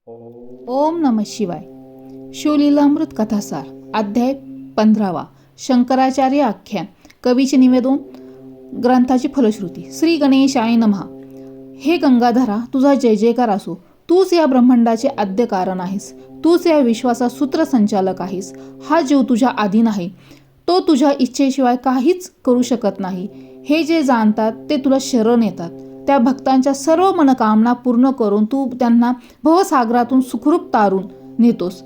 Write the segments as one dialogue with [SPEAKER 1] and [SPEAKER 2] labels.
[SPEAKER 1] ओम नमः शिवाय. शिवलीलामृत कथासार अध्याय 15. शंकराचार्य आख्यान. कवीचे निवेदन. ग्रंथाची फलश्रुती. श्री गणेशाय नमः. हे गंगाधरा, तुझा जय जयकार असो. तूच या ब्रह्मांडाचे आद्य कारण आहेस. तूच या विश्वाचा सूत्रसंचालक आहेस. हा जीव तुझ्या अधीन आहे. तो तुझ्या इच्छेशिवाय काहीच करू शकत नाही. हे जे जाणतात ते तुला शरण येतात. त्या भक्तांच्या सर्व मनकामना पूर्ण करून तू त्यांना भवसागरातून सुखरूप तारून नेतोस.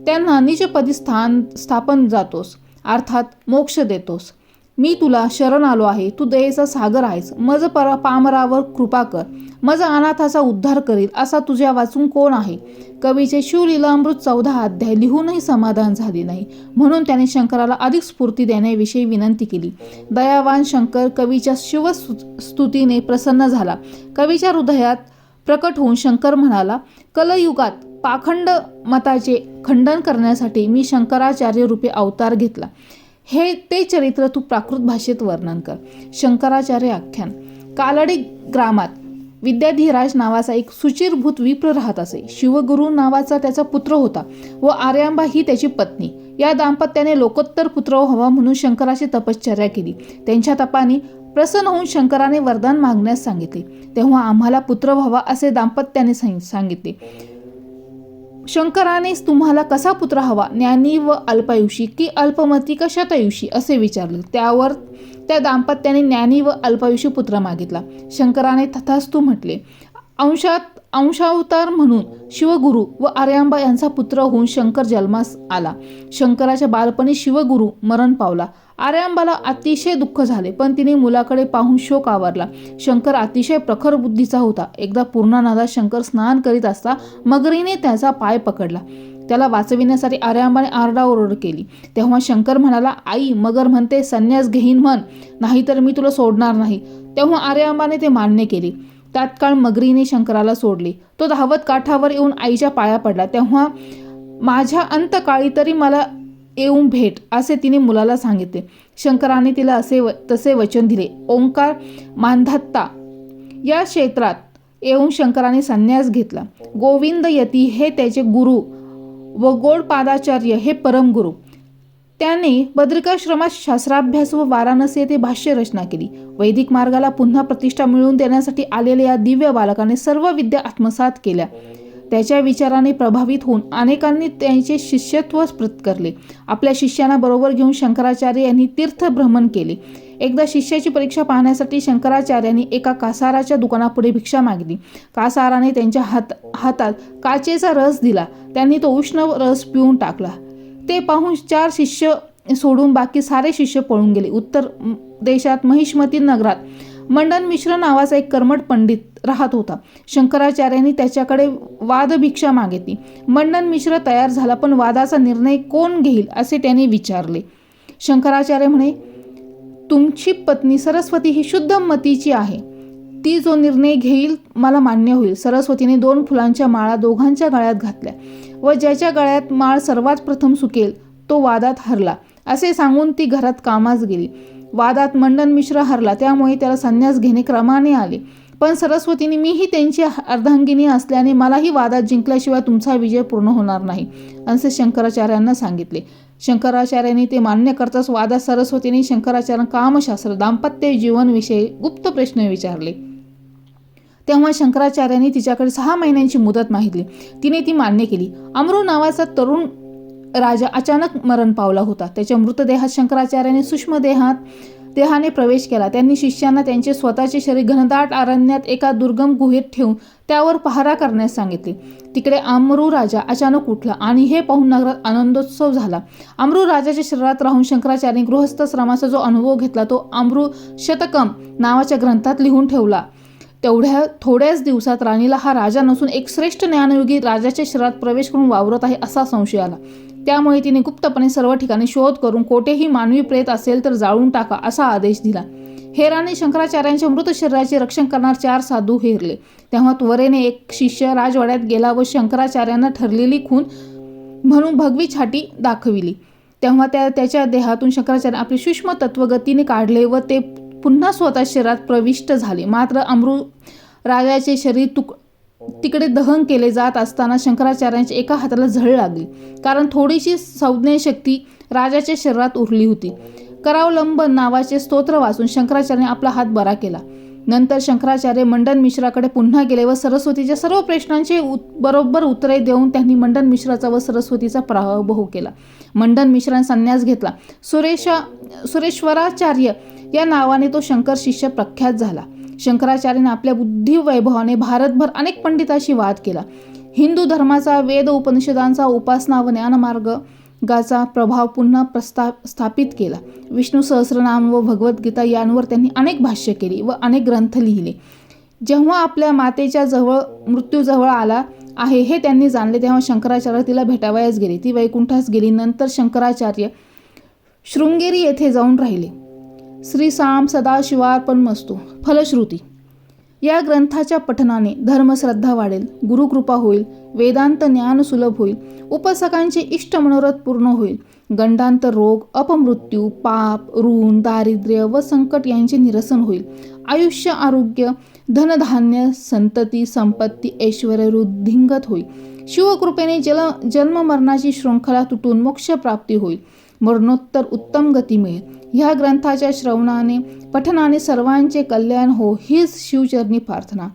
[SPEAKER 1] त्यांना निजपदी स्थापन जातोस, अर्थात मोक्ष देतोस. मी तुला शरण आलो आहे. तू दयेचा सागर आहेस. मज पामरावर कृपा कर. मज अनाथाचा उद्धार करील असा तुझ्या वाचून कोण आहे. कवीचे शिवलीलामृत 14 अध्याय लिहूनही समाधान झाले नाही, म्हणून त्याने शंकराला अधिक स्फूर्ती देण्याविषयी विनंती केली. दयावान शंकर कवीच्या शिवस्तुतीने प्रसन्न झाला. कवीच्या हृदयात प्रकट होऊन शंकर म्हणाला, कलयुगात पाखंड मताचे खंडन करण्यासाठी मी शंकराचार्य रूपे अवतार घेतला. हे ते चरित्र तू प्राकृत भाषेत वर्णन कर. शंकराचार्य आख्यान. कालडी ग्रामात विद्याधीराज नावाचा एक सुचिरभूत विप्र राहत असे. शिवगुरु नावाचा त्याचा पुत्र होता व आर्यांबा ही त्याची पत्नी. या दाम्पत्याने लोकोत्तर पुत्र व्हावा म्हणून शंकराची तपश्चर्या केली. त्यांच्या तपाने प्रसन्न होऊन शंकराने वरदान मागण्यास सांगितले. तेव्हा आम्हाला पुत्र व्हावा असे दाम्पत्याने सांगितले. शंकराने तुम्हाला कसा पुत्र हवा, ज्ञानी व अल्पायुषी की अल्पमती का शतायुषी असे विचारले. त्यावर त्या दाम्पत्याने ज्ञानी व अल्पायुषी पुत्र मागितला. शंकराने तथास्तु म्हटले. अंशावतार म्हणून शिवगुरु व आर्यांबा यांचा पुत्र होऊन शंकर जन्मास आला. शंकराच्या बालपणी शिवगुरु मरण पावला. आर्यांबाला अतिशय दुःख झाले, पण तिने मुलाकडे पाहून शोक आवरला. शंकर अतिशय प्रखर बुद्धीचा होता. एकदा पूर्णानंदात शंकर स्नान करीत असता मगरीने त्याचा पाय पकडला. त्याला वाचविण्यासाठी आर्यांबाने आरडाओरड केली. तेव्हा शंकर म्हणाला, आई, मगर म्हणते संन्यास घेईन म्हण, नाहीतर मी तुला सोडणार नाही. तेव्हा आर्यांबाने ते मान्य केले. तात्काळ मगरीने शंकराला सोडले. तो धावत काठावर येऊन आईच्या पाया पडला. तेव्हा माझ्या अंतकाळी तरी मला येऊन भेट असे तिने मुलाला सांगितले. शंकराने तिला तसे वचन दिले. ओंकार मांधाता या क्षेत्रात येऊन शंकराने संन्यास घेतला. गोविंद यती हे त्याचे गुरु व गौडपादाचार्य हे परमगुरु. त्याने बद्रिकाश्रमात शास्त्राभ्यास व वाराणसी येथे भाष्य रचना केली. वैदिक मार्गाला पुन्हा प्रतिष्ठा मिळवून देण्यासाठी आलेल्या या दिव्य बालकाने सर्व विद्या आत्मसात केल्या. त्याच्या विचाराने प्रभावित होऊन अनेकांनी त्यांचे शिष्यत्व पत्करले. आपल्या शिष्यांना बरोबर घेऊन शंकराचार्य यांनी तीर्थभ्रमण केले. एकदा शिष्याची परीक्षा पाहण्यासाठी शंकराचार्यांनी एका कासाराच्या दुकानापुढे भिक्षा मागितली. कासाराने त्यांच्या हातात काचेचा रस दिला. त्यांनी तो उष्ण रस पिऊन टाकला. ते पाहून 4 शिष्य सोडून बाकी सारे शिष्य पळून गेले. उत्तर देशात महिष्मती नगरात मंडन मिश्र नावाचा एक कर्मठ पंडित राहत होता. शंकराचार्यांनी त्याच्याकडे वादभिक्षा मागितली. मंडन मिश्र तयार झाला, पण वादाचा निर्णय कोण घेईल असे त्याने विचारले. शंकराचार्य म्हणे, तुमची पत्नी सरस्वती ही शुद्ध मतीची आहे. ती जो निर्णय घेईल मला मान्य होईल. सरस्वतीने 2 फुलांच्या माळा दोघांच्या गळ्यात घातल्या व ज्याच्या गळ्यात माळ सर्वात प्रथम सुकेल तो वादात हरला असे सांगून ती घरात कामास गेली. वादात मंडन मिश्र हरला, त्यामुळे त्याला संन्यास घेणे क्रमाने आले. पण सरस्वतीने, मीही त्यांची अर्धांगिनी असल्याने मलाही वादात जिंकल्याशिवाय तुमचा विजय पूर्ण होणार नाही असे शंकराचार्यांना सांगितले. शंकराचार्यांनी ते मान्य करताच वादात सरस्वतीने शंकराचार्य कामशास्त्र, दाम्पत्य जीवनविषयी गुप्त प्रश्न विचारले. तेव्हा शंकराचार्यांनी तिच्याकडे 6 महिन्यांची मुदत मागितली. तिने ती मान्य केली. अमरू नावाचा तरुण राजा अचानक मरण पावला होता. त्याच्या मृतदेहात शंकराचार्यांनी सूक्ष्म देहाने प्रवेश केला. त्यांनी शिष्यांना त्यांचे स्वतःचे शरीर घनदाट अरण्यात एका दुर्गम गुहेत ठेवून त्यावर पहारा करण्यास सांगितले. तिकडे अमरू राजा अचानक उठला आणि हे पाहून नगरात आनंदोत्सव झाला. अमरू राजाच्या शरीरात राहून शंकराचार्यांनी गृहस्थाश्रमाचा जो अनुभव घेतला तो अमरू शतकम नावाच्या ग्रंथात लिहून ठेवला. थोड्याच दिवसात राणीला हा राजा नसून एक श्रेष्ठ ज्ञानयोगी राजाच्या शरीरात प्रवेश करून वावरत आहे असा संशय आला. त्यामुळे तिने गुप्तपणे सर्व ठिकाणी शोध करून कोठेही मानवी प्रेत असेल तर जाळून टाका असा आदेश दिला. हेराने शंकराचार्यांच्या मृत शरीराचे रक्षण करणार 4 साधू हेरले. तेव्हा त्वरेने एक शिष्य राजवाड्यात गेला व शंकराचार्यांना ठरलेली खून म्हणून भगवी छाटी दाखविली. तेव्हा त्याच्या देहातून शंकराचार्य आपले सूक्ष्म तत्व गतीने काढले व ते पुन्हा स्वतः शरीरात प्रविष्ट झाले. मात्र अमरू राजाचे शरीर तिकडे दहन केले जात असताना शंकराचार्यांच्या एका हाताला झळ लागली, कारण थोडीशी संज्ञा शक्ती राजाच्या शरीरात उरली होती. करावलंबन नावाचे स्तोत्र वाचून शंकराचार्याने आपला हात बरा केला. नंतर शंकराचार्य मंडन मिश्राकडे पुन्हा गेले व सरस्वतीच्या सर्व प्रश्नांची बरोबर उत्तरे देऊन त्यांनी मंडन मिश्राचा व सरस्वतीचा पराभव केला. मंडन मिश्राने संन्यास घेतला. सुरेश्वराचार्य या नावाने तो शंकर शिष्य प्रख्यात झाला. शंकराचार्याने आपल्या बुद्धिवैभवाने भारतभर अनेक पंडितांशी वाद केला. हिंदू धर्माचा, वेद उपनिषदांचा, उपासना व ज्ञानमार्गाचा प्रभाव पुन्हा स्थापित केला. विष्णू सहस्रनाम व भगवद्गीता यांवर त्यांनी अनेक भाष्य केली व अनेक ग्रंथ लिहिले. जेव्हा आपल्या मातेच्या मृत्यू जवळ आला आहे हे त्यांनी जाणले, तेव्हा शंकराचार्य तिला भेटावयास गेले. ती वैकुंठास गेली. नंतर शंकराचार्य शृंगेरी येथे जाऊन राहिले. श्री साम सदाशिवार्पणमस्तु. फलश्रुती. या ग्रंथाच्या पठनाने धर्मश्रद्धा वाढेल, गुरुकृपा होईल, वेदांत ज्ञान सुलभ होईल, उपासकांचे इष्ट मनोरथ पूर्ण होईल, गंडांतर रोग, अपमृत्यू, पाप, ऋण, दारिद्र्य व संकट यांचे निरसन होईल, आयुष्य, आरोग्य, धनधान्य, संतती, संपत्ती, ऐश्वर वृद्धिंगत होईल. शिवकृपेने जन्म मरणाची शृंखला तुटून मोक्ष प्राप्ती होईल, मरणोत्तर उत्तम गती मिळेल. ह्या ग्रंथाच्या श्रवणाने पठनाने सर्वांचे कल्याण हो, हीच शिवचरणी प्रार्थना.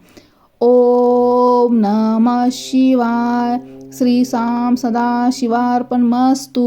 [SPEAKER 1] ओम नमः शिवाय. श्री साम सदाशिवार्पणमस्तु.